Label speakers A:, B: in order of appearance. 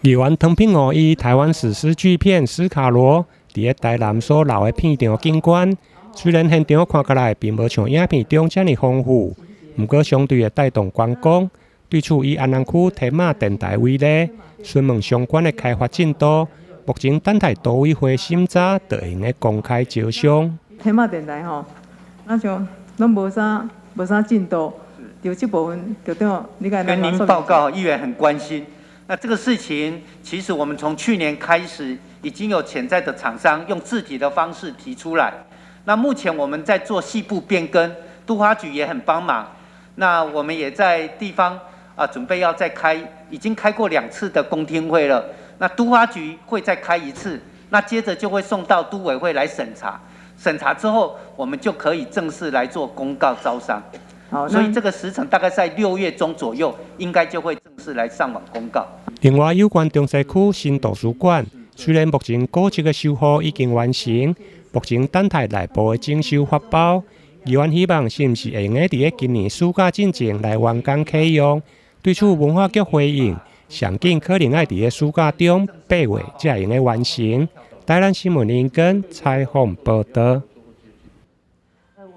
A: 台湾汤品5以台湾史诗巨片《斯卡罗》伫台南所留的片场景观，虽然现场看起来并无像影片中遮尔丰富，不过相对会带动观光。对此，以安南区天马电台为例，询问相关的开发进度，目前等待都委会审查，就会用来公开招商。
B: 天马电台吼，那像拢无啥进度，就这部分局长，你该
C: 跟您报告，议员很关心。那这个事情，其实我们从去年开始，已经有潜在的厂商用自己的方式提出来。那目前我们在做细部变更，都发局也很帮忙。那我们也在地方准备要再开，已经开过2次的公听会了。那都发局会再开1次，那接着就会送到都委会来审查。审查之后，我们就可以正式来做公告招商。所以这个时程大概在6月中左右，应该就会正式来上网公告。
A: 另外，有关中西区新图书馆，虽然目前古迹的修复已经完成，目前等待内部的整修发包。议员希望是不是会用在今年暑假进前来完工启用？对此，文化局回应，上紧可能要在暑假中8月才用来完成。台南新闻林根采访报道。